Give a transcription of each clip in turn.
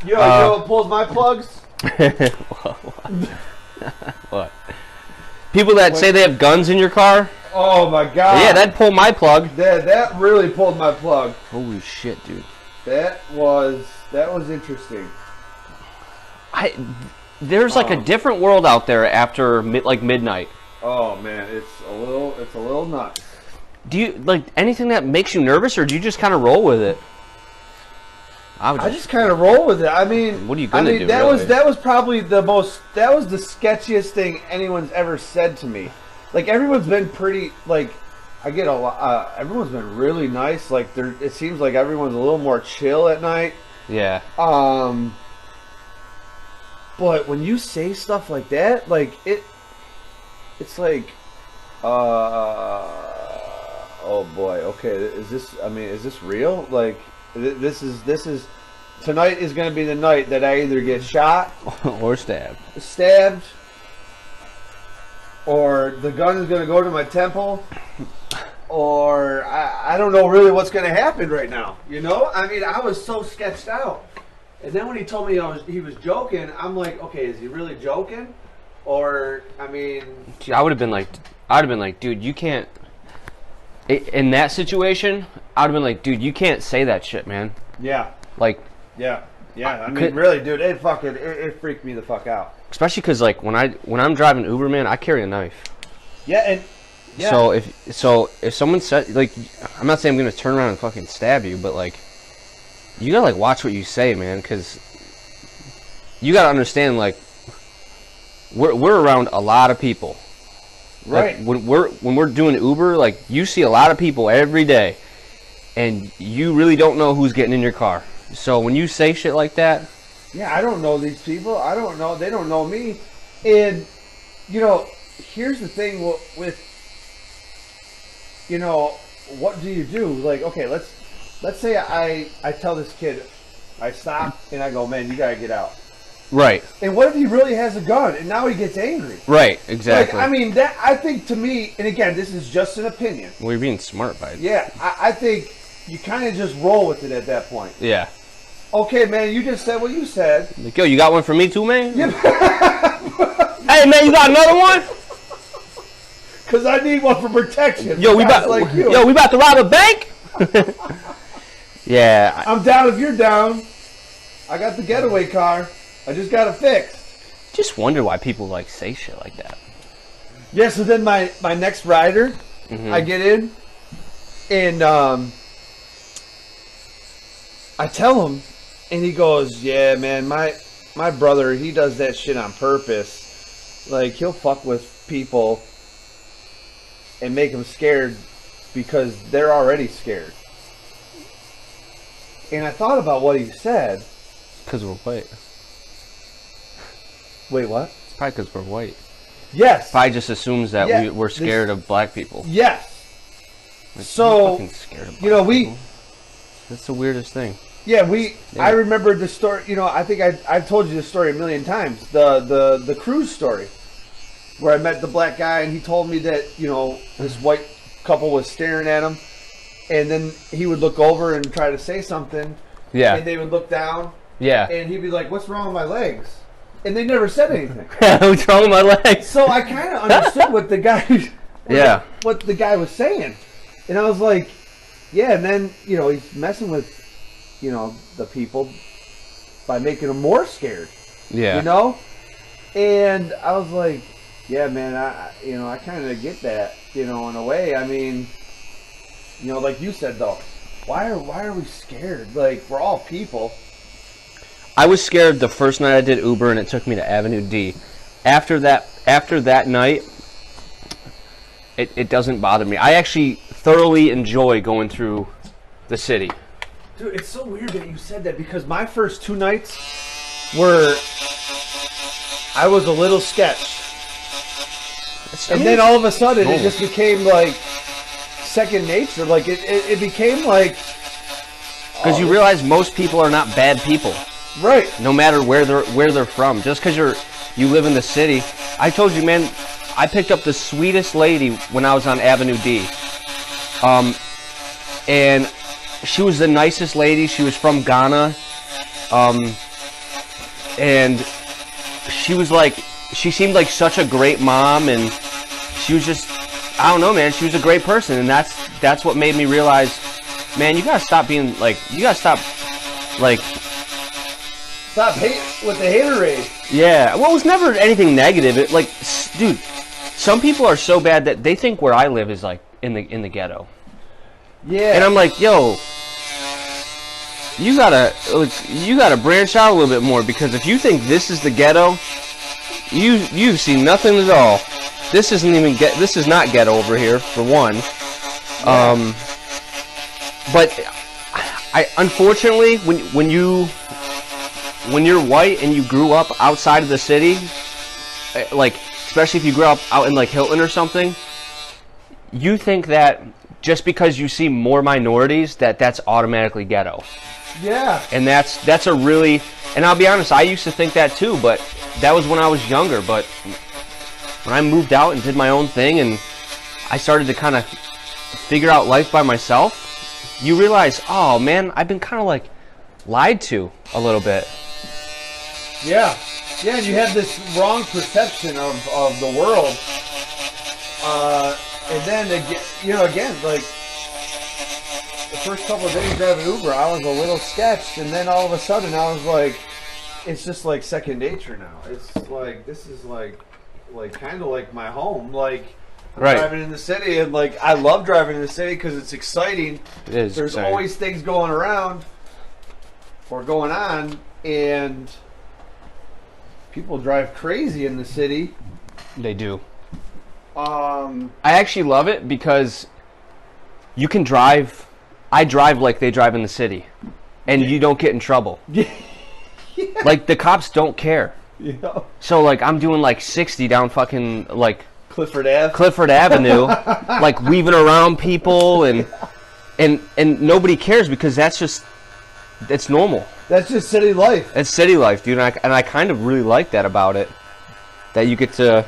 You know what pulls my plugs? What? People that say they have guns in your car? Oh my god. Yeah, that'd pull my plug. That really pulled my plug. Holy shit, dude. That was interesting. There's like a different world out there after midnight. Oh man, it's a little nuts. Do you like anything that makes you nervous, or do you just kind of roll with it? I just kind of roll with it. I mean, what are you gonna do? That really? was probably the sketchiest thing anyone's ever said to me. Like everyone's been pretty like. I get a lot. Everyone's been really nice. Like it seems like everyone's a little more chill at night. Yeah. But when you say stuff like that, like it's like, oh boy. Okay, is this real? Like this is tonight is going to be the night that I either get shot or stabbed, or the gun is going to go to my temple. Or I don't know really what's going to happen right now. You know, I mean, I was so sketched out, and then when he told me he was joking, I'm like, okay, is he really joking? Or I mean, I would have been like, dude, you can't. In that situation, I would have been like, dude, you can't say that shit, man. Yeah. Like. Yeah. I mean, really, dude, it freaked me the fuck out. Especially because like when I'm driving Uber, man, I carry a knife. Yeah, and. Yeah. So if someone said, like, I'm not saying I'm gonna turn around and fucking stab you, but like, you gotta like watch what you say, man, because you gotta understand, like, we're around a lot of people, right? Like, when we're doing Uber, like, you see a lot of people every day, and you really don't know who's getting in your car. So when you say shit like that, yeah, I don't know these people. I don't know. They don't know me, and you know, here's the thing with. You know, what do you do? Like, okay, let's say I tell this kid, I stop and I go, man, you gotta get out. Right. And what if he really has a gun and now he gets angry? Right. Exactly. Like, I mean, that I think to me, and again, this is just an opinion. Well, you're being smart by it. Yeah, I think you kind of just roll with it at that point. Yeah. Okay, man, you just said what you said. Like, yo, you got one for me too, man? Yeah. Hey, man, you got another one? Because I need one for protection. Yo, we about to rob a bank? Yeah. I'm down if you're down. I got the getaway car. I just got it fixed. Just wonder why people like say shit like that. Yeah, so then my next rider, I get in, and I tell him, and he goes, yeah, man, my brother, he does that shit on purpose. Like, he'll fuck with people and make them scared because they're already scared. And I thought about what he said. Because we're white. Wait, what? It's probably because we're white. Yes. Probably just assumes that we're scared of black people. Yes. Like, so, fucking scared of you know, people. That's the weirdest thing. Yeah, I remember the story, you know, I think I've told you this story a million times. The cruise story. Where I met the black guy and he told me that, you know, this white couple was staring at him, and then he would look over and try to say something. Yeah. And they would look down. Yeah. And he'd be like, "What's wrong with my legs?" And they never said anything. What's wrong with my legs? So I kind of understood what the guy was saying. And I was like, yeah, and then, you know, he's messing with, you know, the people by making them more scared. Yeah. You know? And I was like, yeah, man, I kind of get that, you know, in a way. I mean, you know, like you said, though, why are we scared? Like, we're all people. I was scared the first night I did Uber, and it took me to Avenue D. After that night, it doesn't bother me. I actually thoroughly enjoy going through the city. Dude, it's so weird that you said that, because my first 2 nights were, I was a little sketched. And then all of a sudden, it just became like second nature. Like it became like, because you realize most people are not bad people, right? No matter where they're from. Just because you live in the city. I told you, man, I picked up the sweetest lady when I was on Avenue D. And she was the nicest lady. She was from Ghana. and she was like, she seemed like such a great mom, and she was just, I don't know, man, she was a great person, and that's what made me realize, man, you gotta stop being like, you gotta stop like, Stop hate with the haterade. yeah, well, it was never anything negative. It like, dude, some people are so bad that they think where I live is like in the ghetto, Yeah. and I'm like, yo, you gotta branch out a little bit more, because if you think this is the ghetto, you've seen nothing at all. This is not ghetto over here, for one. But I unfortunately, when you're white and you grew up outside of the city, like especially if you grew up out in like Hilton or something, you think that just because you see more minorities that's automatically ghetto. Yeah. And that's a really, and I'll be honest, I used to think that too, but that was when I was younger. But when I moved out and did my own thing, and I started to kind of figure out life by myself, you realize, oh man, I've been kind of like lied to a little bit. Yeah. Yeah, and you have this wrong perception of the world. And then, again, like, the first couple of days driving Uber, I was a little sketched, and then all of a sudden I was like, it's just like second nature now. It's like, this is like kind of like my home. Like, I'm Right. driving in the city, and like, I love driving in the city because it's exciting. It is. There's exciting. always things going around or going on, and people drive crazy in the city. They do. I I actually love it because you can drive. I drive like they drive in the city, and you don't get in trouble. Like the cops don't care. Yeah. So like I'm doing like 60 down fucking like Clifford Ave. Clifford Avenue, like weaving around people, and nobody cares because it's normal. That's just city life. It's city life, dude, and I kind of really like that about it. That you get to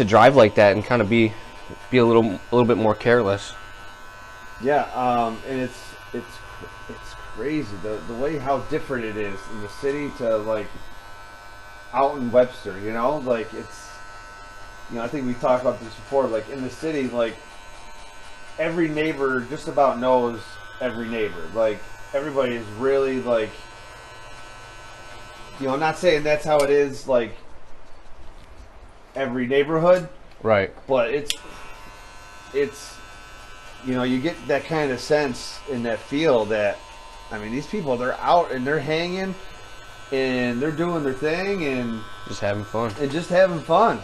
drive like that and kind of be a little bit more careless. Yeah, and it's crazy the way how different it is in the city to like out in Webster. Like it's I think we talked about this before. Like in the city, like every neighbor just about knows every neighbor. Like everybody is really like I'm not saying that's how it is like every neighborhood, Right. but it's you get that kind of sense in that feel that, I mean, these people, they're out and they're hanging and they're doing their thing and Just having fun. just having fun.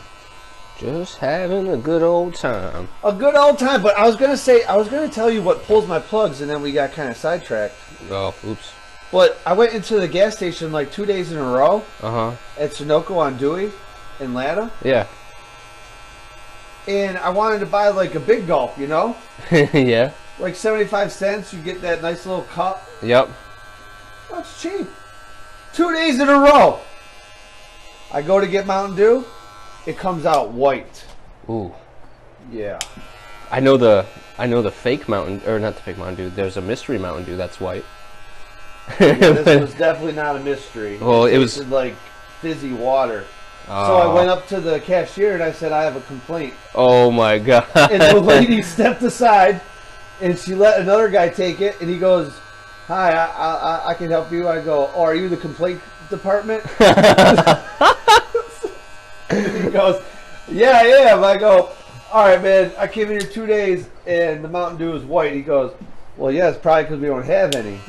Just having a good old time. A good old time. But I was going to tell you what pulls my plugs, and then we got kind of sidetracked. Oh, oops. But I went into the gas station like 2 days in a row Uh-huh. at Sunoco on Dewey in Latta. Yeah. And I wanted to buy like a big gulp, Yeah. like 75 cents. You get that nice little cup. Yep. That's cheap. 2 days in a row. I go to get Mountain Dew. It comes out white. Ooh. Yeah. I know the fake Mountain, or not the fake Mountain Dew. There's a mystery Mountain Dew that's white. Yeah, this was definitely not a mystery. Well, it was tasted like fizzy water. So I went up to the cashier and I said, I have a complaint. Oh my god. And the lady stepped aside and she let another guy take it. And he goes, hi, I can help you. I go, oh, are you the complaint department? And he goes, yeah, I am. I go, all right, man, I came in here 2 days and the Mountain Dew is white. He goes, well, yeah, it's probably because we don't have any.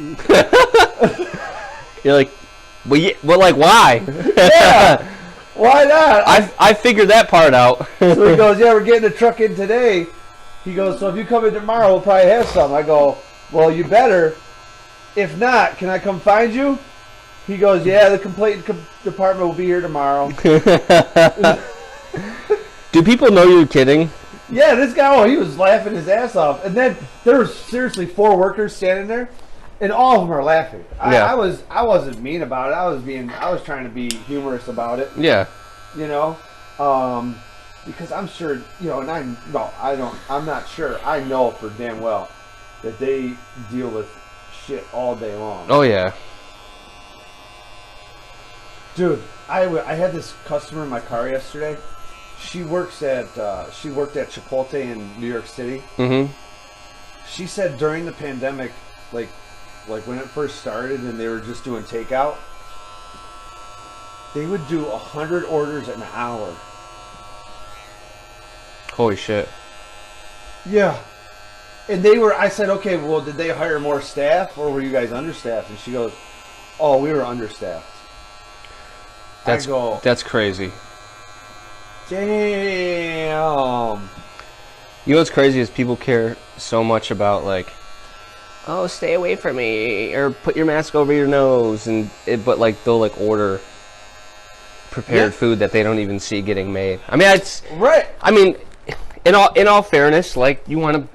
You're like, well, like, why? Yeah. Why not? I figured that part out. So he goes, yeah, we're getting a truck in today. He goes, so if you come in tomorrow, we'll probably have some. I go, well, you better. If not, can I come find you? He goes, yeah, the complaint department will be here tomorrow. Do people know you're kidding? Yeah, this guy, he was laughing his ass off. And then there was seriously 4 workers standing there, and all of them are laughing. Yeah. I wasn't mean about it. I was trying to be humorous about it. Yeah. Because I'm sure, and I'm not sure. I know for damn well that they deal with shit all day long. Oh yeah. Dude, I had this customer in my car yesterday. She worked at Chipotle in New York City. Mm-hmm. She said during the pandemic, like when it first started and they were just doing takeout, they would do 100 orders an hour. Holy shit. Yeah. And I said, okay, well, did they hire more staff or were you guys understaffed? And she goes, oh, we were understaffed. That's crazy. Damn. You know what's crazy is people care so much about like, oh, stay away from me, or put your mask over your nose, but like they'll like order prepared food that they don't even see getting made. I mean, it's right. I mean, in all fairness, like you want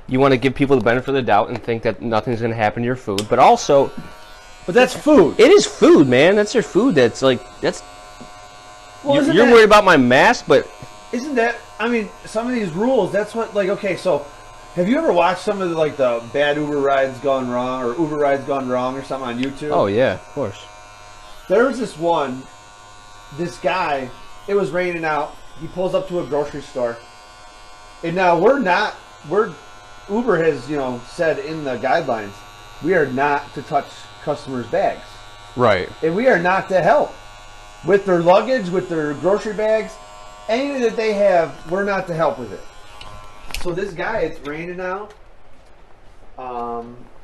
to give people the benefit of the doubt and think that nothing's gonna happen to your food, but also. But that's food. It is food, man. That's your food. That's like that's. Well, you're worried about my mask, but isn't that? I mean, some of these rules. That's what. Like, okay, so have you ever watched some of the bad Uber rides gone wrong or Uber rides gone wrong or something on YouTube? Oh yeah, of course. There was this guy. It was raining out. He pulls up to a grocery store, and now Uber has said in the guidelines we are not to touch customers' bags. Right. And we are not to help with their luggage, with their grocery bags, anything that they have. We're not to help with it. So this guy, it's raining out.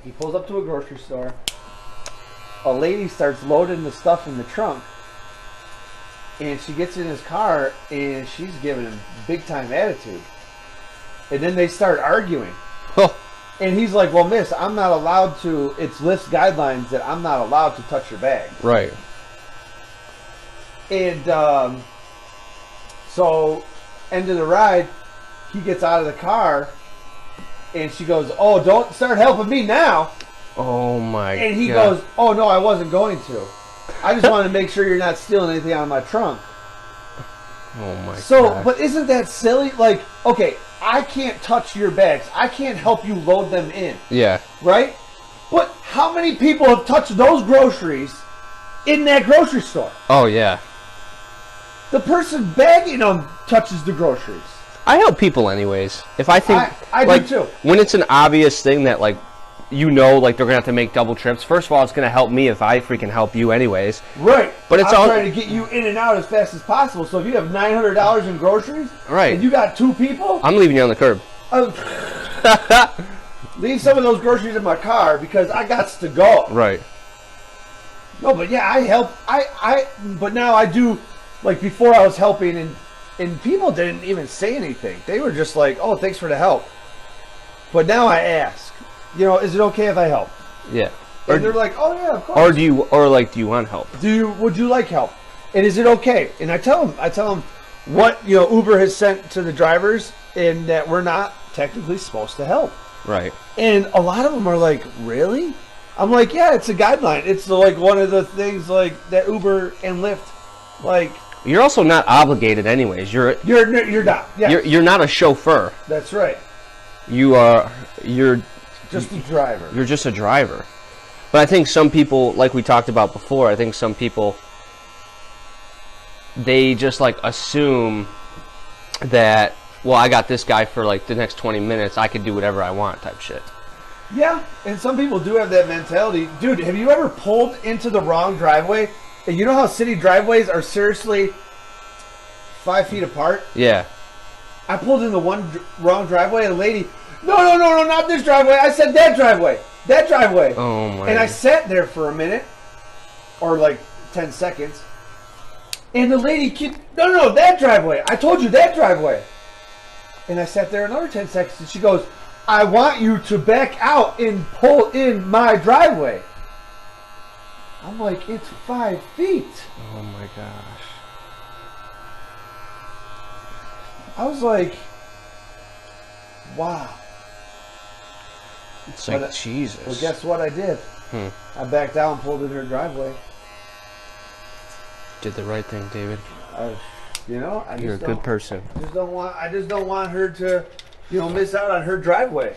He pulls up to a grocery store. A lady starts loading the stuff in the trunk, and she gets in his car, and she's giving him big time attitude. And then they start arguing. Oh. And he's like, well, miss, I'm not allowed to, it's list guidelines that I'm not allowed to touch your bag. Right. And so, end of the ride, he gets out of the car, and she goes, oh, don't start helping me now. Oh, my God. And he goes, oh, no, I wasn't going to. I just wanted to make sure you're not stealing anything out of my trunk. Oh, my God. So, but isn't that silly? Like, okay, I can't touch your bags. I can't help you load them in. Yeah. Right? But how many people have touched those groceries in that grocery store? Oh, yeah. The person bagging them touches the groceries. I help people anyways. If I think... I like, do too. When it's an obvious thing that, like, like, they're going to have to make double trips. First of all, it's going to help me if I freaking help you anyways. Right. But it's I'm trying to get you in and out as fast as possible. So if you have $900 in groceries, right, and you got two people, I'm leaving you on the curb. Leave some of those groceries in my car because I got to go. Right. No, but yeah, I help. But now I do. Like before, I was helping, and people didn't even say anything. They were just like, "Oh, thanks for the help." But now I ask. Is it okay if I help? Yeah. And they're like, oh yeah, of course. Or do you want help? Would you like help? And is it okay? And I tell them what Uber has sent to the drivers, and that we're not technically supposed to help. Right. And a lot of them are like, really? I'm like, yeah, it's a guideline. It's like one of the things like that Uber and Lyft, like. You're also not obligated anyways. You're not. Yes. You're not a chauffeur. That's right. You're just a driver. You're just a driver. But I think some people, like we talked about before, I think some people, they just like assume that, well, I got this guy for like the next 20 minutes, I could do whatever I want type shit. Yeah, and some people do have that mentality. Dude, have you ever pulled into the wrong driveway? And you know how city driveways are seriously 5 feet apart? Yeah. I pulled in the wrong driveway, and a lady, no, not this driveway. I said that driveway. That driveway. Oh, my. And I sat there for a minute, or like 10 seconds, and the lady no, that driveway. I told you that driveway. And I sat there another 10 seconds, and she goes, I want you to back out and pull in my driveway. I'm like, it's 5 feet. Oh, my gosh. I was like, wow. It's like, Jesus. Well, guess what I did? I backed out and pulled in her driveway. Did the right thing, David. You're a good person. I just don't want her to, miss out on her driveway.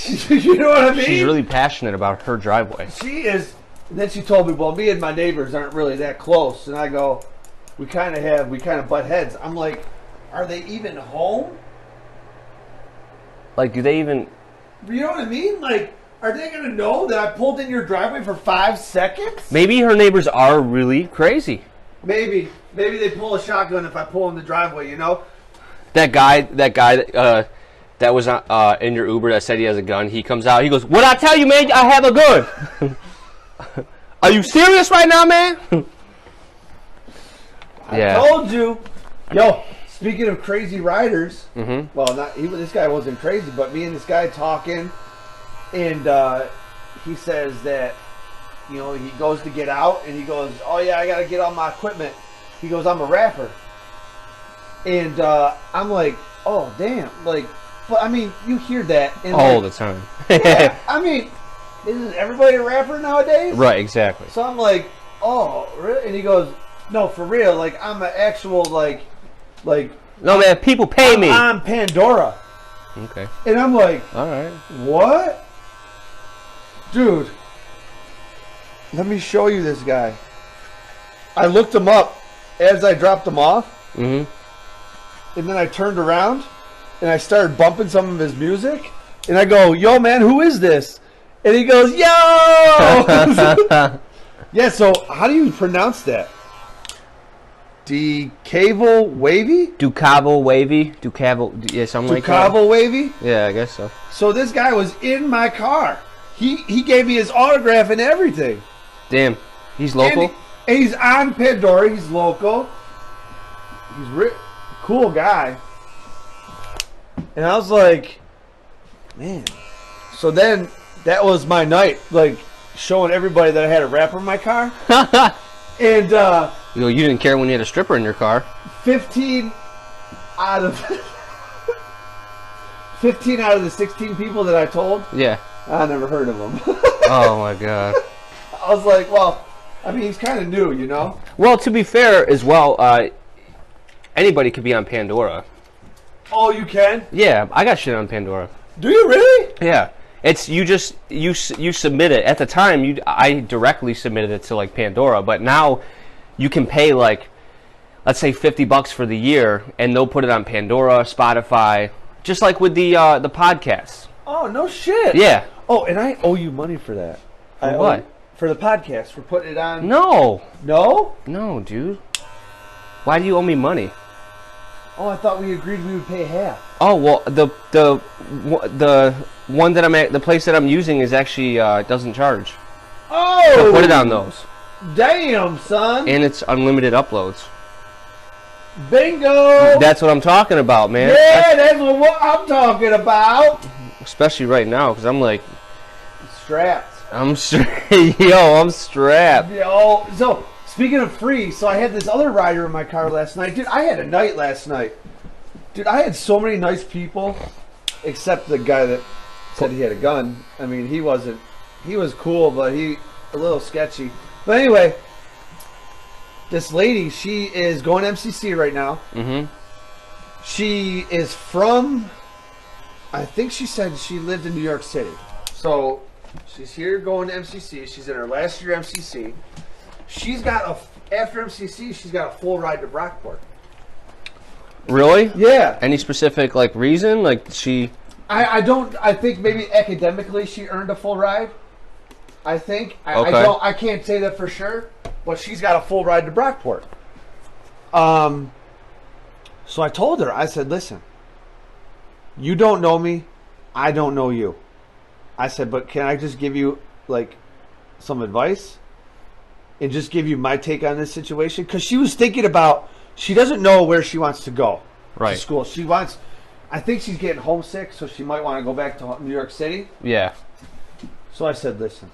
You know what I mean? She's really passionate about her driveway. She is And then she told me, well, me and my neighbors aren't really that close. And I go, we kind of butt heads. I'm like, are they even home? Like, do they even? You know what I mean? Like, are they going to know that I pulled in your driveway for 5 seconds? Maybe her neighbors are really crazy. Maybe they pull a shotgun if I pull in the driveway, you know? That guy that was in your Uber that said he has a gun, he comes out, he goes, "What I tell you, man, I have a gun." Are you serious right now, man? I told you. Yo, speaking of crazy riders, well, this guy wasn't crazy, but me and this guy talking, and he says that, you know, he goes to get out, and he goes, "Oh yeah, I gotta get all my equipment." He goes, "I'm a rapper," and I'm like, "Oh damn!" Like, but I mean, you hear that all the time. Yeah, I mean, isn't everybody a rapper nowadays? Right, exactly. So I'm like, "Oh, really?" And he goes, "No, for real. Like, I'm an actual like." No, man, people pay me. I'm Pandora. Okay. And I'm like, All right. what? Dude, let me show you this guy. I looked him up as I dropped him off. And then I turned around and I started bumping some of his music. And I go, "Yo, man, who is this?" And he goes, "Yo!" Yeah, so how do you pronounce that? Ducavo Wavy? Ducavo Wavy? Ducavo, yeah, something like that. Ducavo Wavy? Yeah, I guess so. So this guy was in my car. He gave me his autograph and everything. Damn, he's local? And he's on Pandora. He's local. He's cool guy. And I was like, man. So then that was my night, like showing everybody that I had a rapper in my car. And you didn't care when you had a stripper in your car. 15 out of 15 out of the 16 people that I told, Yeah. I never heard of him. Oh my god. I was like, well, I mean, he's kind of new, you know? Well, to be fair as well, anybody could be on Pandora. Oh, you can? Yeah, I got shit on Pandora. Do you really? Yeah. It's you submit it. At the time, I directly submitted it to like Pandora, but now you can pay like, let's say $50 for the year, and they'll put it on Pandora, Spotify, just like with the podcasts. Oh, no shit. Yeah. Oh, and I owe you money for that. For what? For the podcast, for putting it on. No. No? No, dude. Why do you owe me money? Oh, I thought we agreed we would pay half. Oh well, the one that I'm at, the place that I'm using is actually doesn't charge. Oh. So put it on those. Damn, son. And it's unlimited uploads. Bingo. That's what I'm talking about, man. Yeah, that's what I'm talking about. Especially right now, because I'm like, Strapped. I'm strapped. Yo, so speaking of free, so I had this other rider in my car last night. Dude, I had a night last night. Dude, I had so many nice people, except the guy that said he had a gun. I mean, he was cool, but he a little sketchy. But anyway, this lady, she is going to MCC right now. She is from, I think she said she lived in New York City. So she's here going to MCC. She's in her last year MCC. She's got after MCC, she's got a full ride to Brockport. Really? Yeah. Any specific like reason? Like she? I think maybe academically she earned a full ride. I think. Okay. I can't say that for sure, but she's got a full ride to Brockport. So I told her, I said, listen, you don't know me, I don't know you. I said, but can I just give you like some advice and just give you my take on this situation? Because she was thinking about, she doesn't know where she wants to go to school. I think she's getting homesick, so she might want to go back to New York City. Yeah. So I said, listen,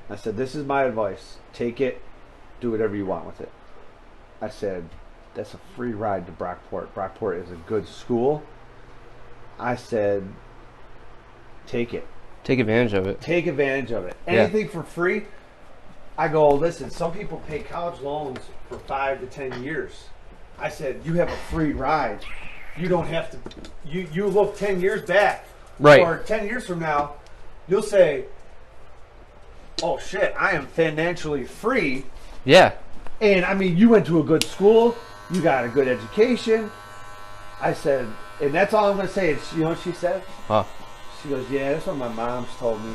this is my advice. Take it, do whatever you want with it. I said, that's a free ride to Brockport. Brockport is a good school. I said, take it. Take advantage of it. Take advantage of it. Anything for free. I go, listen, some people pay college loans for 5 to 10 years. I said, you have a free ride. You don't have to, you look 10 years back. Right. Or 10 years from now, you'll say, oh shit, I am financially free. Yeah. And I mean, you went to a good school, you got a good education. I said, and that's all I'm going to say. Is, you know what she said? Huh. She goes, yeah, that's what my mom's told me.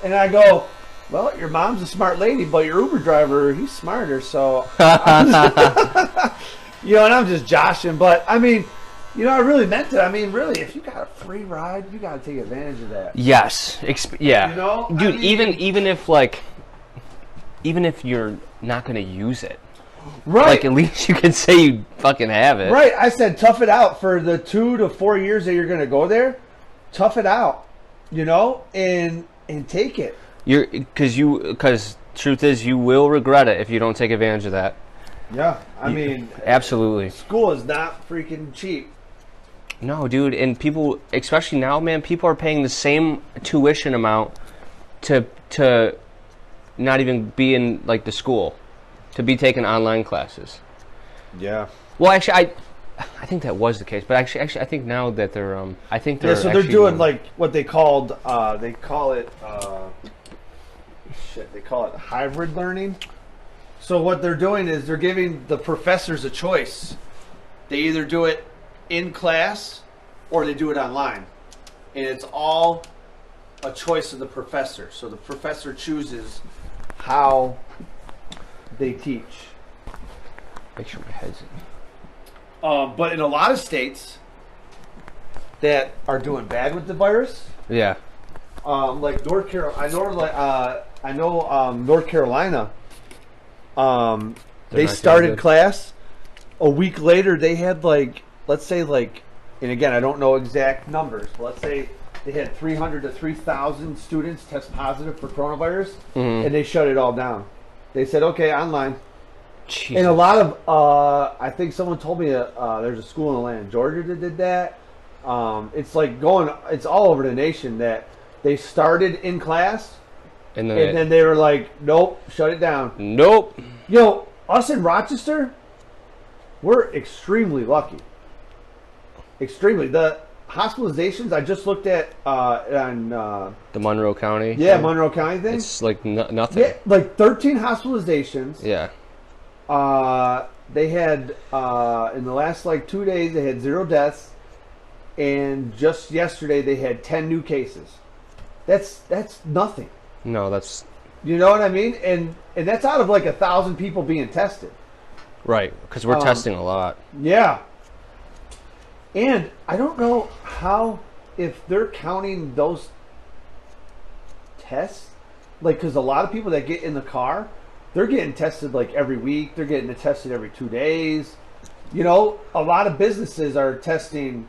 And I go, well, your mom's a smart lady, but your Uber driver, he's smarter. So, you know, and I'm just joshing. But I mean, you know, I really meant it. I mean, really, if you got a free ride, you got to take advantage of that. Yes. Yeah. You know? Dude, I mean, even if you're not gonna use it, right? like at least you can say you fucking have it. Right. I said, tough it out for the 2 to 4 years that you're going to go there. Tough it out, you know, and take it. Because truth is, you will regret it if you don't take advantage of that. Yeah. I mean, Absolutely. school is not freaking cheap. No, dude, and people, especially now, man, people are paying the same tuition amount to not even be in like the school, to be taking online classes. Yeah. Well, actually, I think that was the case, but actually, I think now that they're Yeah, so they're doing like what they called, they call it hybrid learning. So what they're doing is they're giving the professors a choice. They either do it in class or they do it online. And it's all a choice of the professor. So the professor chooses how they teach. Make sure my head's in. But in a lot of states that are doing bad with the virus, Yeah. like North Carolina, I know North Carolina. They not doing started good. class. A week later, they had let's say and again, I don't know exact numbers, but let's say they had 300 to 3,000 students test positive for coronavirus, and they shut it all down. They said, okay, online. Jesus. And a lot of, I think someone told me there's a school in Atlanta, Georgia that did that. It's it's all over the nation that they started in class, and and then they were like, nope, shut it down. nope. Yo, us in Rochester, we're extremely lucky. Extremely. The hospitalizations I just looked at on The Monroe County. Monroe County thing. It's like nothing. Yeah, like 13 hospitalizations. Yeah. They had in the last 2 days they had 0 deaths, and just yesterday they had 10 new cases. That's nothing. No, that's You know what I mean? And that's out of 1,000 people being tested. right, because we're testing a lot. Yeah. And I don't know how, if they're counting those tests, because a lot of people that get in the car, they're getting tested every week. They're getting tested every 2 days. You know, a lot of businesses are testing,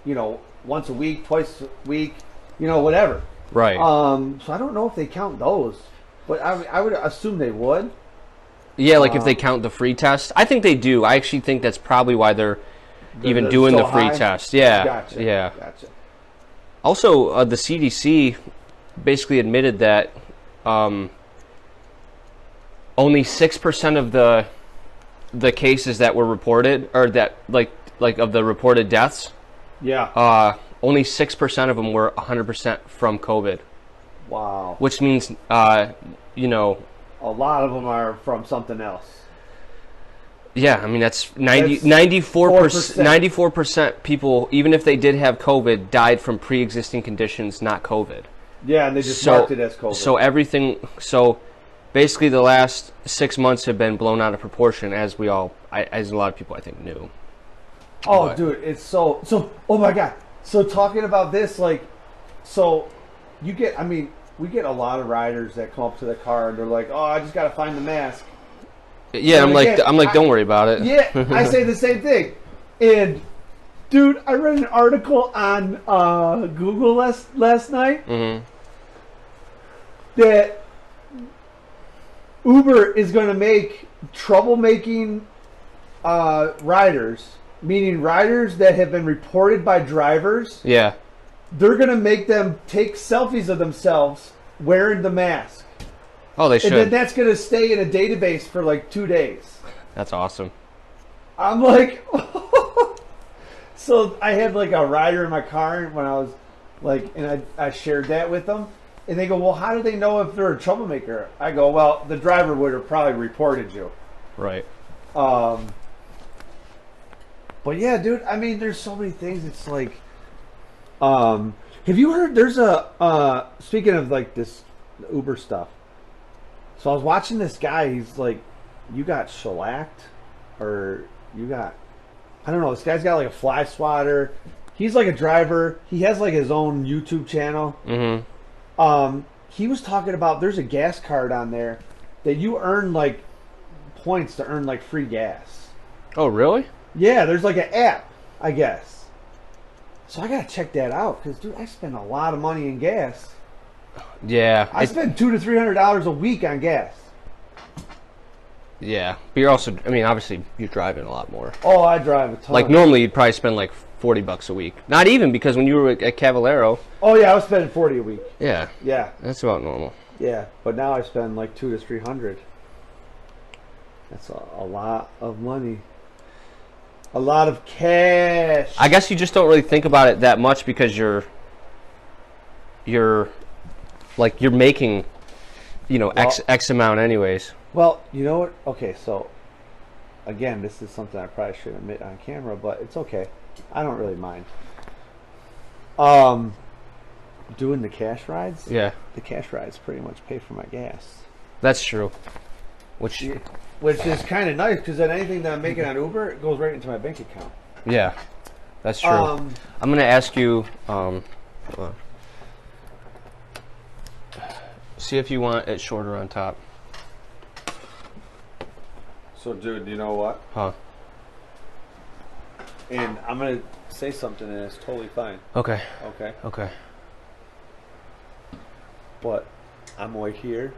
once a week, twice a week, whatever. Right. So I don't know if they count those, but I would assume they would. Yeah, if they count the free test. I think they do. I actually think that's probably why they're even doing so the free high? test. Yeah. Gotcha. Yeah. Gotcha. Also, the CDC basically admitted that only 6% of the cases that were reported, or that of the reported deaths, Yeah. only 6% of them were 100% from COVID, Wow. which means A lot of them are from something else. yeah, I mean that's That's 94%. 94% people, even if they did have COVID, died from pre-existing conditions, not COVID. Yeah, and they just marked it as COVID. So basically, the last 6 months have been blown out of proportion, as a lot of people I think knew. oh, But- dude, it's so. Oh my god. So talking about this, so you get. I mean, we get a lot of riders that come up to the car and they're like, "Oh, I just got to find the mask." Yeah, And again, I'm like, don't worry about it. Yeah, I say the same thing. And dude, I read an article on Google last night Mhm. that Uber is going to make troublemaking riders, meaning riders that have been reported by drivers. Yeah. They're going to make them take selfies of themselves wearing the mask. Oh, they And then should. that's going to stay in a database for 2 days. That's awesome. I'm like, so I had a rider in my car when I was and I shared that with them. And they go, well, how do they know if they're a troublemaker? I go, well, the driver would have probably reported you. Right. But yeah, dude, I mean, there's so many things. It's like, have you heard, there's a, speaking of like this Uber stuff. So I was watching this guy, he's like, you got shellacked or you got, I don't know, this guy's got like a fly swatter. He's like a driver. He has like his own YouTube channel. Mm-hmm. He was talking about there's a gas card on there that you earn like points to earn like free gas. Oh, really? Yeah, there's like an app, I guess. So I gotta check that out because, dude, I spend a lot of money in gas. Yeah. I spend $200 to $300 a week on gas. Yeah, but you're also, I mean, obviously you're driving a lot more. Oh, I drive a ton. Like normally you'd probably spend like $40 a week. Not even, because when you were at Cavallero. Oh yeah, I was spending 40 a week. Yeah. Yeah. That's about normal. Yeah, but now I spend like $200 to $300. That's a lot of money. A lot of cash. I guess you just don't really think about it that much because you're making, X amount anyways. Well, you know what? Okay, so again, this is something I probably shouldn't admit on camera, but it's okay. I don't really mind. Doing the cash rides. Yeah. The cash rides pretty much pay for my gas. That's true. Which is kind of nice because then anything that I'm making on Uber it goes right into my bank account. Yeah, that's true. I'm gonna ask you. Hold on. See if you want it shorter on top. So, dude, you know what? Huh? And I'm gonna say something, and it's totally fine. Okay. Okay. Okay. But I'm over here,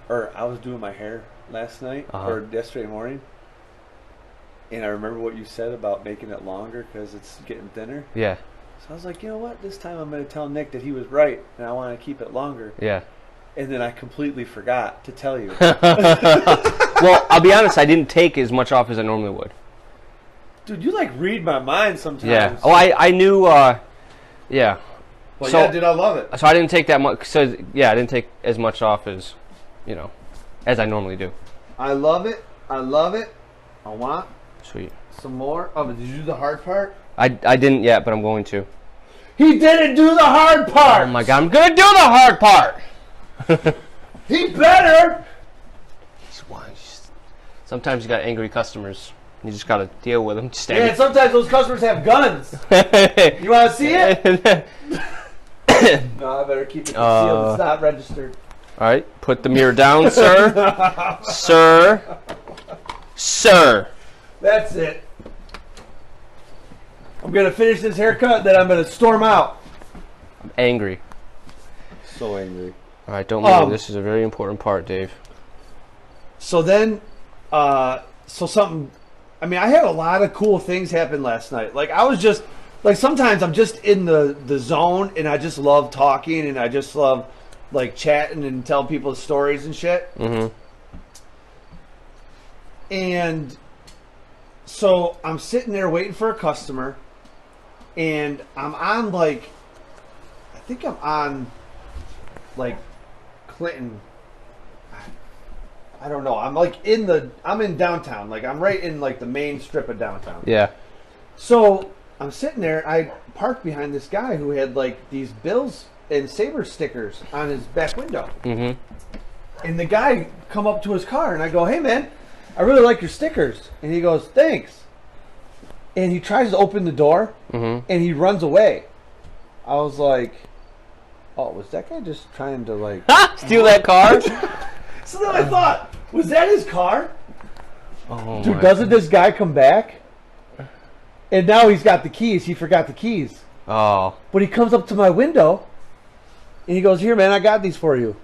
or I was doing my hair last night or yesterday morning, and I remember what you said about making it longer because it's getting thinner. Yeah. So I was like, you know what? This time I'm going to tell Nick that he was right, and I want to keep it longer. Yeah. And then I completely forgot to tell you. Well, I'll be honest. I didn't take as much off as I normally would. Dude, you like read my mind sometimes. Yeah. Oh, I knew. Yeah. Well, So- yeah, dude, I love it. So I didn't take that much. So yeah, I didn't take as much off as, as I normally do. I love it. I love it. I want Sweet. some more. Oh, but did you do the hard part? I didn't yet, but I'm going to. He didn't do the hard part. Oh my god, I'm gonna do the hard part. He better. Sometimes you got angry customers. You just gotta deal with them. Yeah, and sometimes those customers have guns. You want to see it? No, I better keep it concealed. It's not registered. All right, put the mirror down, sir. Sir. That's it. I'm going to finish this haircut, then I'm going to storm out. I'm angry. So angry. All right, don't move. This is a very important part, Dave. So then, I had a lot of cool things happen last night. Like, I was just, like, sometimes I'm just in the zone, and I just love talking, and I just love, like, chatting and telling people stories and shit. Mm-hmm. And so I'm sitting there waiting for a customer, and I'm on, like, I think I'm on, like, Clinton. I don't know. I'm in downtown. Like, I'm right in, like, the main strip of downtown. Yeah. So I'm sitting there. I parked behind this guy who had, like, these Bills and Sabres stickers on his back window. Mm-hmm. And the guy come up to his car, and I go, hey, man, I really like your stickers. And he goes, thanks. And he tries to open the door, Mm-hmm. and he runs away. I was like, oh, was that guy just trying to, like... Steal that car? So then I thought, was that his car? Oh, Dude, my. doesn't this guy come back? And now he's got the keys. He forgot the keys. Oh. But he comes up to my window, and he goes, here, man, I got these for you.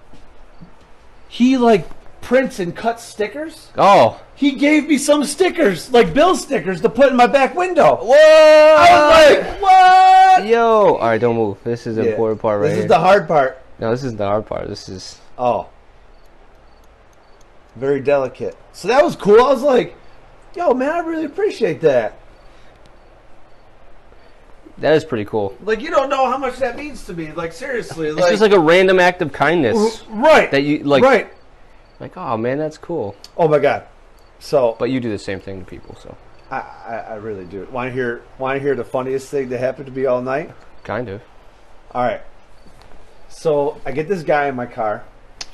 He, like, prints and cuts stickers. Oh. He gave me some stickers, like Bill stickers, to put in my back window. Whoa! I was like, what? Yo! All right, don't move. This is the Yeah. important part right This here. is the hard part. No, this is the hard part. This is... Oh. Very delicate. So that was cool. I was like, yo, man, I really appreciate that. That is pretty cool. Like, you don't know how much that means to me. Like, seriously. It's just like a random act of kindness. Right. That you, like, right. Like, oh, man, that's cool. Oh, my God. So. But you do the same thing to people, so. I really do. Want to hear the funniest thing that happened to me all night? Kind of. All right. So I get this guy in my car,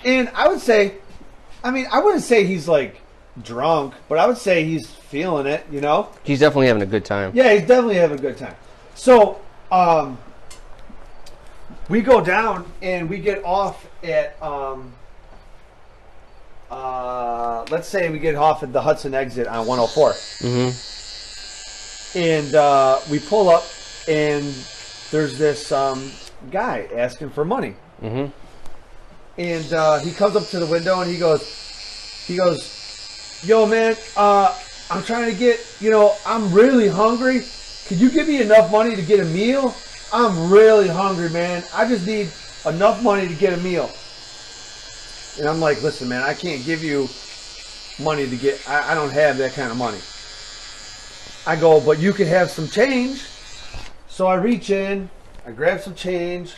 and I would say, I mean, I wouldn't say he's like drunk, but I would say he's feeling it, you know? He's definitely having a good time. Yeah, he's definitely having a good time. So, we go down and we get off at, let's say we get off at the Hudson exit on 104. Mm-hmm. And we pull up, and there's this guy asking for money. Mm-hmm. And he comes up to the window and he goes, yo, man, I'm trying to get, I'm really hungry. Could you give me enough money to get a meal? I'm really hungry, man. I just need enough money to get a meal. And I'm like, listen, man, I can't give you money to get, I don't have that kind of money. I go, but you could have some change. So I reach in, I grab some change,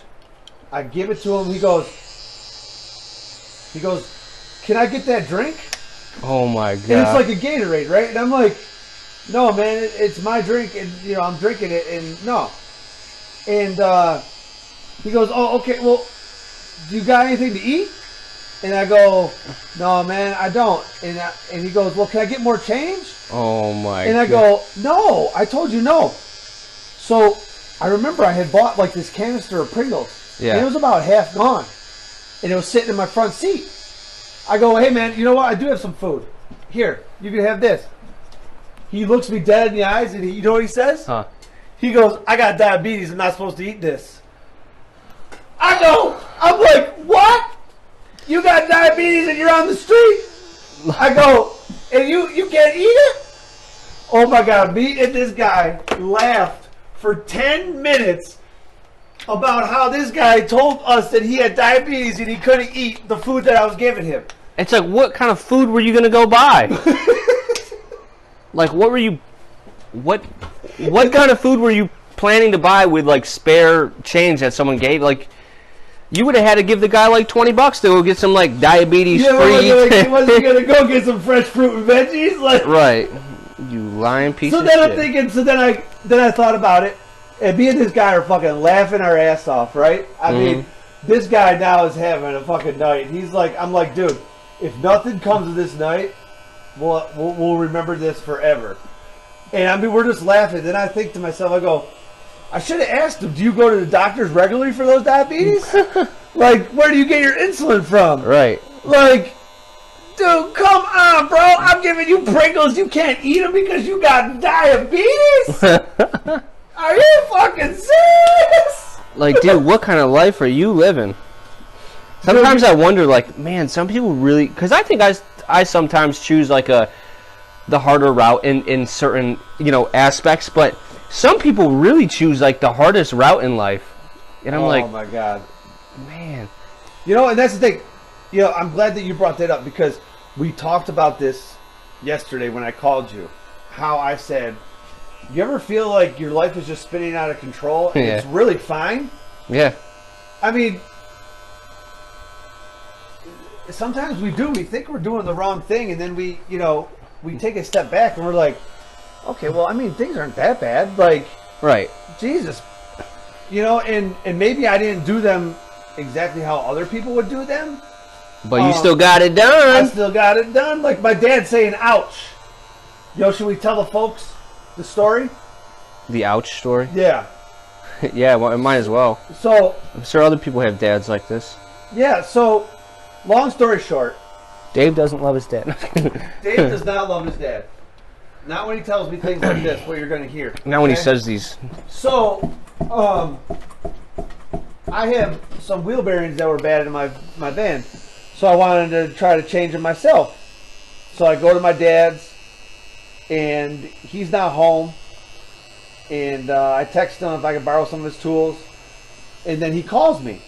I give it to him. He goes, can I get that drink? Oh my God. And it's like a Gatorade, right? And I'm like, no, man, it's my drink, and I'm drinking it, and no. And he goes, oh, okay, well, do you got anything to eat? And I go, no, man, I don't. And he goes, well, can I get more change? Oh my God. And I go, no, I told you no. So I remember I had bought like this canister of Pringles. Yeah. And it was about half gone. And it was sitting in my front seat. I go, hey, man, you know what? I do have some food. Here, you can have this. He looks me dead in the eyes, and you know what he says? Huh. He goes, I got diabetes. I'm not supposed to eat this. I'm like, what? You got diabetes and you're on the street? I go, and you can't eat it? Oh my God, me and this guy laughed for 10 minutes about how this guy told us that he had diabetes and he couldn't eat the food that I was giving him. It's like, what kind of food were you going to go buy? Like, what kind of food were you planning to buy with, like, spare change that someone gave? Like, you would have had to give the guy, like, $20 to go get some, like, diabetes-free... Yeah, he wasn't going to go get some fresh fruit and veggies? Like, right. You lying piece of shit. So then I'm thinking, then I thought about it, and me and this guy are fucking laughing our ass off, right? I mean, this guy now is having a fucking night. He's like, I'm like, dude, if nothing comes of this night, we'll remember this forever. And I mean, we're just laughing. Then I think to myself, I go, I should have asked him, do you go to the doctors regularly for those diabetes? Like, where do you get your insulin from? Right. Like, dude, come on, bro. I'm giving you Pringles. You can't eat them because you got diabetes? Are you fucking serious? Like, dude, what kind of life are you living? Sometimes I wonder, like, man, some people really... Because I think I sometimes choose, like, the harder route in certain, aspects, but some people really choose, like, the hardest route in life. And I'm like... Oh, my God. Man. And that's the thing. I'm glad that you brought that up because we talked about this yesterday when I called you. How I said, you ever feel like your life is just spinning out of control and it's really fine? Yeah. I mean... Sometimes we do. We think we're doing the wrong thing, and then we take a step back, and we're like, okay, well, I mean, things aren't that bad. Like, right. Jesus. And maybe I didn't do them exactly how other people would do them. But you still got it done. I still got it done. Like my dad saying, ouch. Should we tell the folks the story? The ouch story? Yeah. Yeah, well, might as well. So I'm sure other people have dads like this. Yeah, so... Long story short, Dave doesn't love his dad. Dave does not love his dad. Not when he tells me things like this, what you're going to hear. Not when he says these. So, I have some wheel bearings that were bad in my van. So I wanted to try to change them myself. So I go to my dad's, and he's not home. And I text him if I can borrow some of his tools. And then he calls me.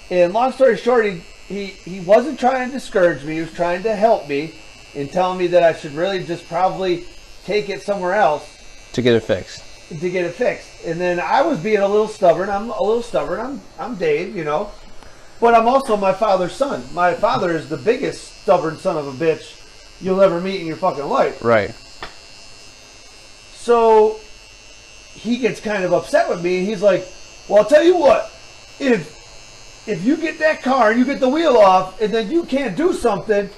And long story short, he wasn't trying to discourage me. He was trying to help me and telling me that I should really just probably take it somewhere else. To get it fixed. to get it fixed. And then I was being a little stubborn. I'm a little stubborn. I'm Dave, you know. But I'm also my father's son. My father is the biggest stubborn son of a bitch you'll ever meet in your fucking life. Right. So he gets kind of upset with me. He's like, well, I'll tell you what. If you get that car and you get the wheel off and then you can't do something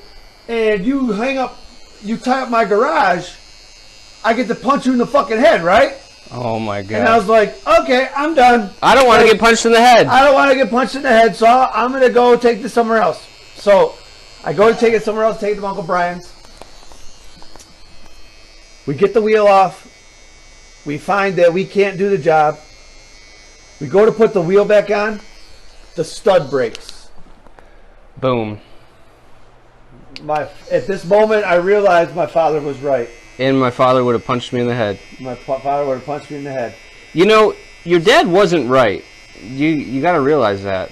and you you tie up my garage, I get to punch you in the fucking head, right? Oh my god. And I was like, okay, I'm done. I don't want to get punched in the head. I don't want to get punched in the head, so I'm going to go take this somewhere else. So I go to take it somewhere else, take it to Uncle Brian's. We get the wheel off. We find that we can't do the job. We go to put the wheel back on. The stud breaks. Boom. At this moment, I realized my father was right. And my father would have punched me in the head. My father would have punched me in the head. You know, your dad wasn't right. You got to realize that.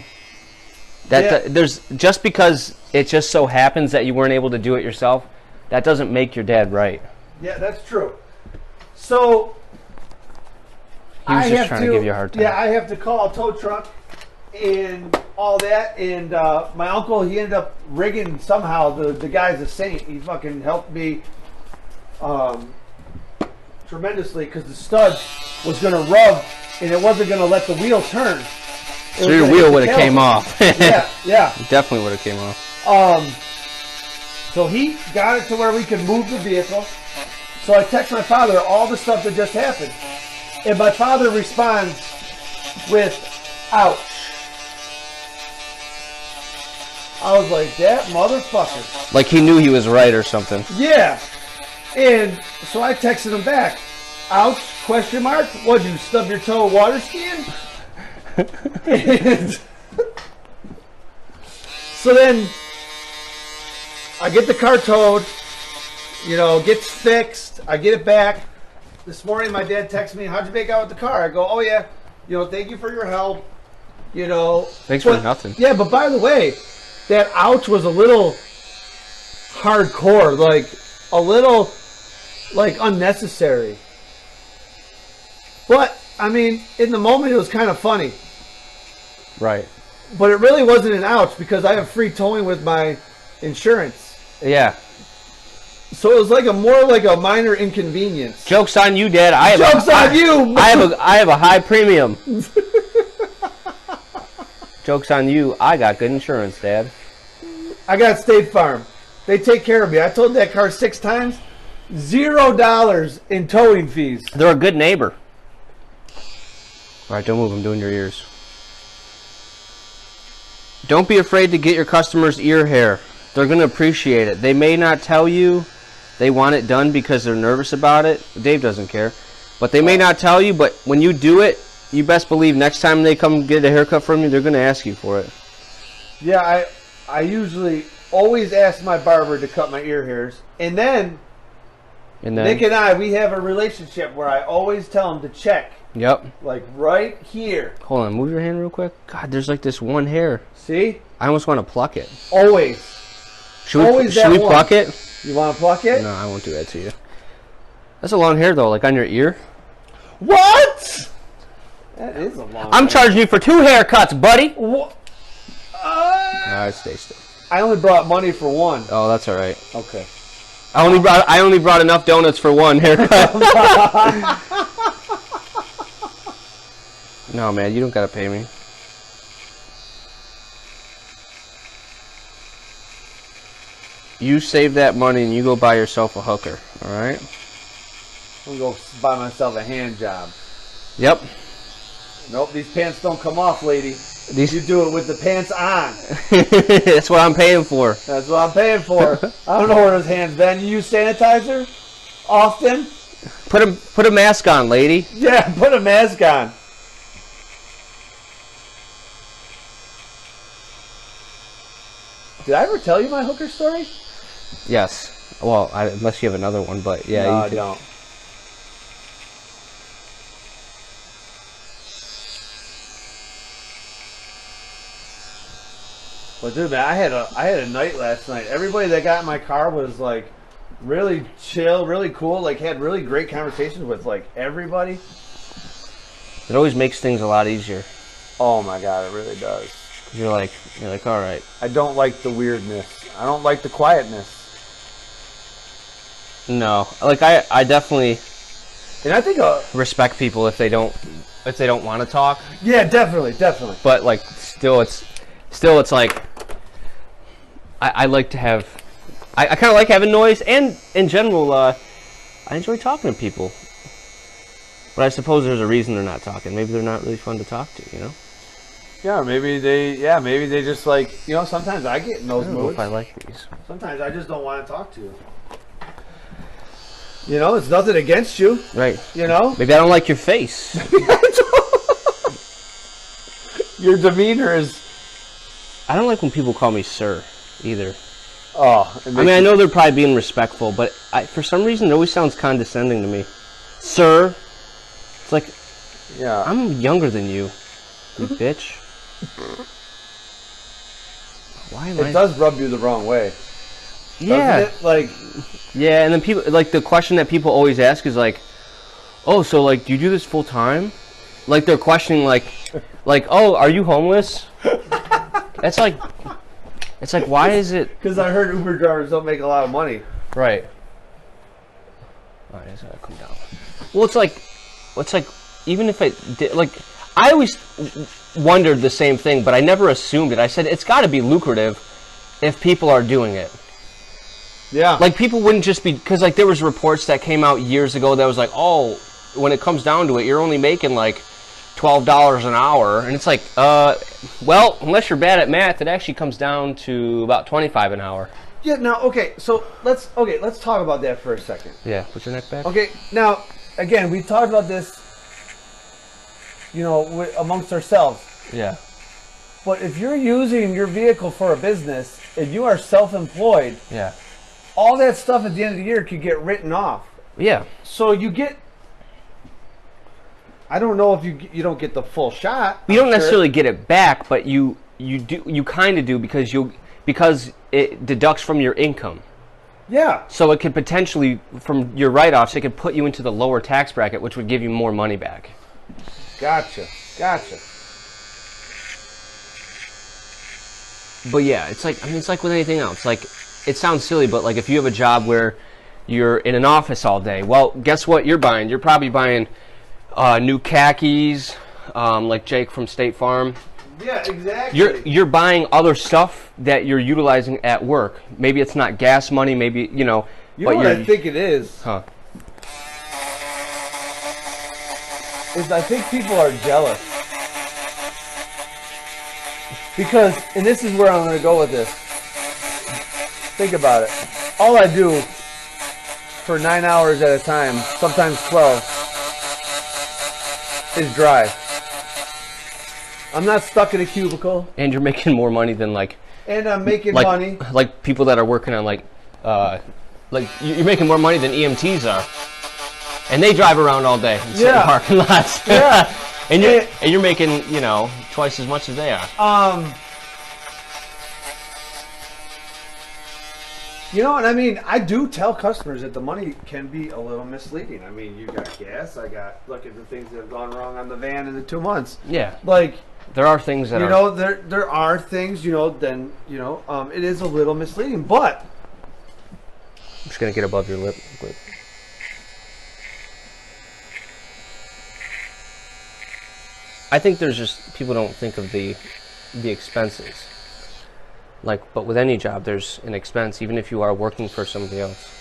There's just because it just so happens that you weren't able to do it yourself, that doesn't make your dad right. Yeah, that's true. So he was just trying to give you a hard time. Yeah, I have to call a tow truck and all that. And my uncle, he ended up rigging somehow. The guy's a saint. He fucking helped me tremendously because the stud was going to rub and it wasn't going to let the wheel turn. So your wheel would have came off. Yeah. It definitely would have came off. So he got it to where we could move the vehicle. So I text my father all the stuff that just happened. And my father responds with, ouch. I was like, that motherfucker. Like he knew he was right or something. Yeah. And so I texted him back, ouch, question mark? What'd you stub your toe water skiing? And so then I get the car towed, gets fixed. I get it back. This morning my dad texts me, how'd you make out with the car? I go, oh yeah, thank you for your help. Thanks for nothing. Yeah, but by the way, that ouch was a little hardcore, like a little unnecessary. But I mean, in the moment it was kind of funny. Right. But it really wasn't an ouch because I have free towing with my insurance. Yeah. So it was more like a minor inconvenience. Joke's on you, Dad. Joke's on you. I have a high premium. Joke's on you. I got good insurance, Dad. I got State Farm. They take care of me. I towed that car 6 times. $0 in towing fees. They're a good neighbor. All right, don't move. I'm doing your ears. Don't be afraid to get your customers' ear hair. They're going to appreciate it. They may not tell you they want it done because they're nervous about it. Dave doesn't care. But they may not tell you, but when you do it, you best believe next time they come get a haircut from you, they're going to ask you for it. Yeah, I usually always ask my barber to cut my ear hairs. And then Nick and I, we have a relationship where I always tell him to check. Yep. Like right here. Hold on, move your hand real quick. God, there's like this one hair. See? I almost want to pluck it. Always. Should we pluck it? You want to pluck it? No, I won't do that to you. That's a long hair though, like on your ear. What? That is a long I'm charging you for 2 haircuts, buddy. What? Alright, stay still. I only brought money for 1. Oh, that's alright. Okay. I only brought enough donuts for 1 haircut. No, man, you don't gotta pay me. You save that money and you go buy yourself a hooker, alright? I'm going to go buy myself a hand job. Yep. Nope, these pants don't come off, lady. You do it with the pants on. That's what I'm paying for. That's what I'm paying for. I don't know where those hands been. You use sanitizer often? Put a mask on, lady. Yeah, put a mask on. Did I ever tell you my hooker story? Yes. Well, unless you have another one, but yeah. No, you I don't. Well, dude, man, I had a night last night. Everybody that got in my car was like really chill, really cool. Like had really great conversations with like everybody. It always makes things a lot easier. Oh my God, it really does. You're like, all right. I don't like the weirdness. I don't like the quietness. No, like I definitely And I think, respect people if they don't want to talk. yeah, definitely. But like, still it's like I like to have. I kind of like having noise, and in general, I enjoy talking to people. But I suppose there's a reason they're not talking. Maybe they're not really fun to talk to, you know? Yeah, maybe they just like, sometimes I get in those I don't know moods. if I like these. Sometimes I just don't want to talk to you. It's nothing against you, Right. you know? Maybe I don't like your face. Your demeanor is, I don't like when people call me sir, either. I I mean, I know they're probably being respectful, but for some reason it always sounds condescending to me. Sir. It's like, yeah. I'm younger than you, you bitch. Why am I... It does rub you the wrong way. Yeah. Doesn't it? Like, yeah, and then people, like, the question that people always ask is like, oh, so, like, do you do this full time? Like, they're questioning, like, oh, are you homeless? It's like, why is it... because I heard Uber drivers don't make a lot of money. Right. Alright, I just gotta come down. Well, it's like, even if I did, like, I always wondered the same thing, but I never assumed it. I said, it's gotta be lucrative if people are doing it. Yeah. Like, people wouldn't just be, because, like, there was reports that came out years ago that was like, oh, when it comes down to it, you're only making, like, $12 an hour. And it's like, well, unless you're bad at math, it actually comes down to about $25 an hour. Yeah, now, okay, so let's talk about that for a second. Yeah, put your neck back. Okay, now, again, we talked about this, amongst ourselves. Yeah. But if you're using your vehicle for a business and you are self-employed, Yeah. all that stuff at the end of the year could get written off. Yeah. So you get, I don't know if you don't get the full shot. You don't necessarily get it back, but you kind of do because it deducts from your income. Yeah. So it could potentially, from your write-offs, it could put you into the lower tax bracket, which would give you more money back. Gotcha. But yeah, it's like with anything else. Like, it sounds silly, but like if you have a job where you're in an office all day, well, guess what you're buying? You're probably buying new khakis, like Jake from State Farm. Yeah, exactly. You're buying other stuff that you're utilizing at work. Maybe it's not gas money. Maybe You know what I think it is? Huh? Is I think people are jealous. Because, and this is where I'm going to go with this. Think about it. All I do for 9 hours at a time, sometimes 12, is drive. I'm not stuck in a cubicle. And you're making more money than And I'm making money. Like people that are working on you're making more money than EMTs are. And they drive around all day and sit in parking lots. Yeah. and you're making, twice as much as they are. And I mean, I do tell customers that the money can be a little misleading. I mean, you got gas. Look at the things that have gone wrong on the van in the 2 months. Yeah. Like, there are things that there are things, it is a little misleading, but I'm just going to get above your lip. I think there's just, people don't think of the expenses. But with any job, there's an expense, even if you are working for somebody else.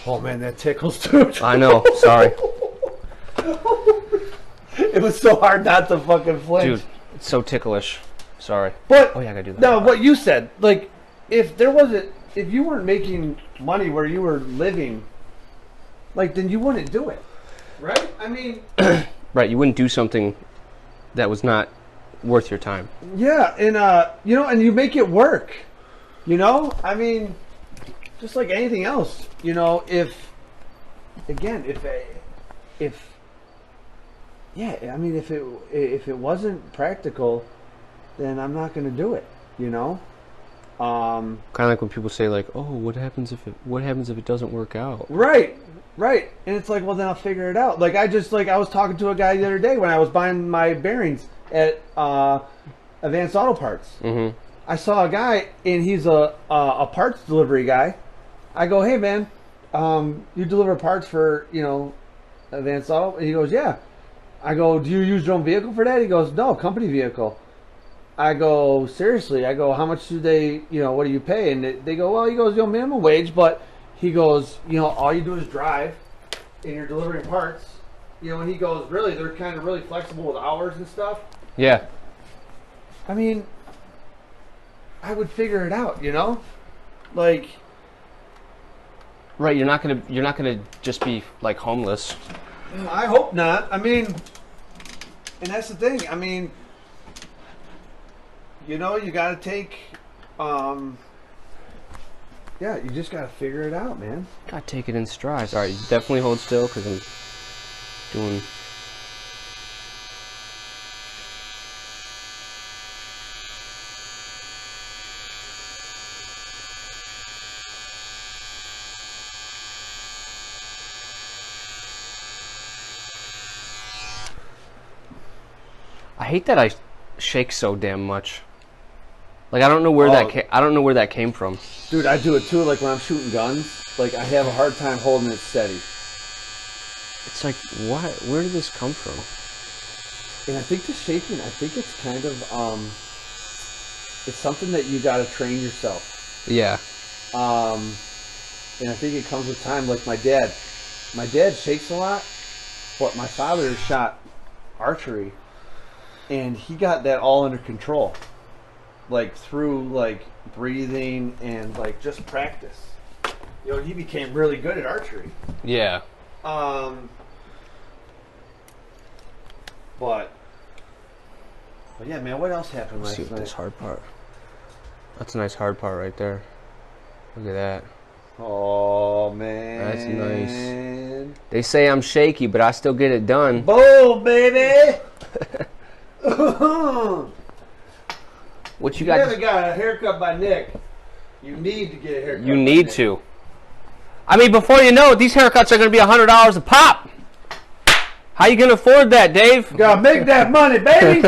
Oh man, that tickles too. I know, sorry. It was so hard not to fucking flinch. Dude, it's so ticklish. Sorry. But oh yeah, I gotta do that. No, what you said, if you weren't making money where you were living, then you wouldn't do it, right? I mean, right, you wouldn't do something that was not worth your time. Yeah, and and you make it work. I mean, just like anything else, if it wasn't practical, then I'm not going to do it, Kind of like when people say like, "Oh, what happens if it doesn't work out?" Right, right. And it's like, well, then I'll figure it out. Like I was talking to a guy the other day when I was buying my bearings at Advanced Auto Parts. Mm-hmm. I saw a guy, and he's a parts delivery guy. I go, hey man, you deliver parts for Advanced Auto? And he goes, yeah. I go, do you use your own vehicle for that? He goes, no, company vehicle. I go, seriously? I go, how much do they, what do you pay? And they go, well, he goes, minimum wage, but he goes, all you do is drive, and you're delivering parts. And he goes, really, they're kind of really flexible with hours and stuff. Yeah. I mean, I would figure it out, like. Right, you're not gonna just be like homeless. I hope not. I mean, and that's the thing. I mean, you got to take. Yeah, you just got to figure it out, man. Gotta take it in strides. All right, you definitely hold still because I'm doing. I hate that I shake so damn much. Like I don't know where I don't know where that came from. Dude, I do it too. Like when I'm shooting guns, like I have a hard time holding it steady. It's like, what? Where did this come from? And I think the shaking, I think it's kind of it's something that you got to train yourself. Yeah. And I think it comes with time. Like my dad shakes a lot, but my father shot archery. And he got that all under control, like through like breathing and like just practice. He became really good at archery. Yeah. But yeah, man. What else happened last See night? this hard part. That's a nice hard part right there. Look at that. Oh man, that's nice. They say I'm shaky, but I still get it done. Boom, baby. What you got? got? You haven't got a haircut by Nick. You need to get a haircut. You need to. I mean, before you know it, these haircuts are going to be $100 a pop. How you going to afford that, Dave? Gotta make that money, baby.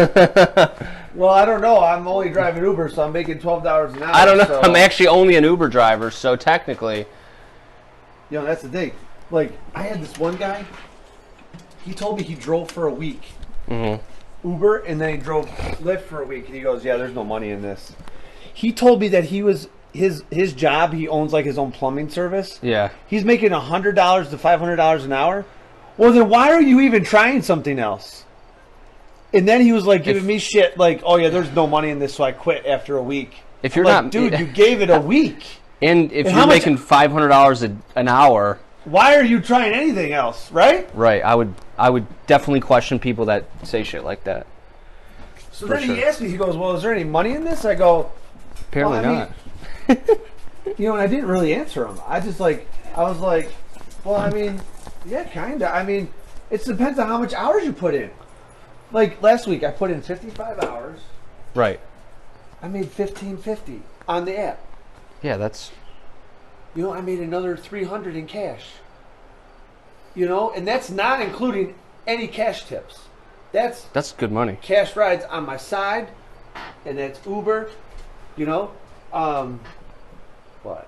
Well, I don't know. I'm only driving Uber, so I'm making $12 an hour. I don't know. So. I'm actually only an Uber driver, so technically. That's the thing. Like, I had this one guy. He told me he drove for a week. Mm-hmm. Uber, and then he drove Lyft for a week, and he goes, yeah, there's no money in this. He told me that he was his job, he owns like his own plumbing service. Yeah. He's making $100 to $500 an hour. Well, then why are you even trying something else? And then he was like giving me shit like, oh yeah, there's no money in this, so I quit after a week. If you're like, not, dude, you gave it a week. And if you're making $500 an hour, why are you trying anything else, right? Right. I would definitely question people that say shit like that. So then he asked me, he goes, well, is there any money in this? I go, apparently not. And I didn't really answer him. I was like, well, I mean, yeah, kind of. I mean, it depends on how much hours you put in. Like last week, I put in 55 hours. Right. I made $15.50 on the app. Yeah, that's. I made another $300 in cash. And that's not including any cash tips. That's good money. Cash rides on my side, and that's Uber. What?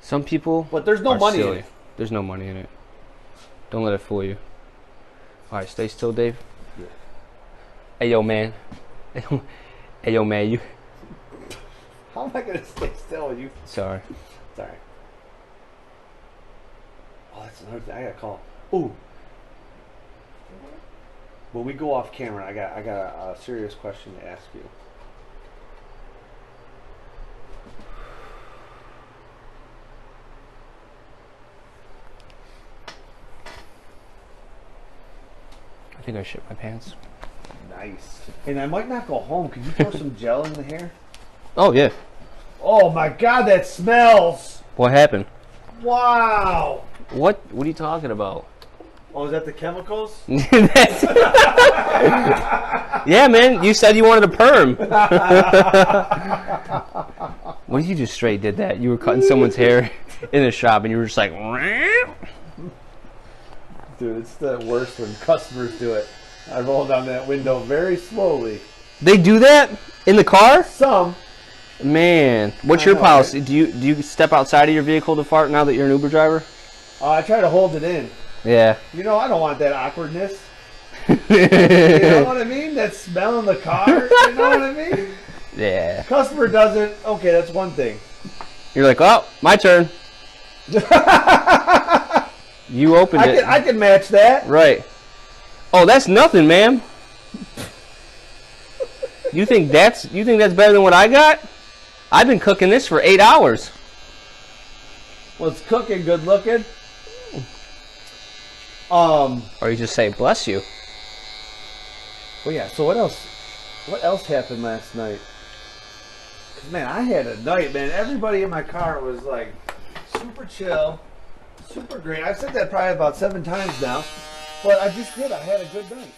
Some people. But there's no money silly. in it. There's no money in it. Don't let it fool you. All right, stay still, Dave. Yeah. Hey, yo, man. Hey, yo, man. You. How am I gonna stay still with you? Sorry. Sorry. Oh, that's another thing. I gotta call. Ooh. When we go off camera, I got a serious question to ask you. I think I shit my pants. Nice. And I might not go home. Could you pour some gel in the hair? Oh, yeah. Oh my God, that smells! What happened? Wow! What are you talking about? Oh, is that the chemicals? Yeah, man. You said you wanted a perm. What if you just straight did that? You were cutting someone's hair in a shop and you were just like, Dude, it's the worst when customers do it. I roll down that window very slowly. they do that in the car? Some. Man, what's I your know, policy? Do you step outside of your vehicle to fart now that you're an Uber driver? I try to hold it in. Yeah. You know, I don't want that awkwardness. You know what I mean? That smell in the car. You know what I mean? Yeah. Customer does it. Okay, that's one thing. You're like, oh, my turn. You opened it. I can match that. Right. Oh, that's nothing, ma'am. You think that's better than what I got? I've been cooking this for 8 hours. Well, it's cooking, good looking. Or you just say, bless you. Well, yeah. So what else? What else happened last night? 'Cause, man, I had a night, man. Everybody in my car was like super chill, super great. I've said that probably about 7 times now, but I just did. I had a good night.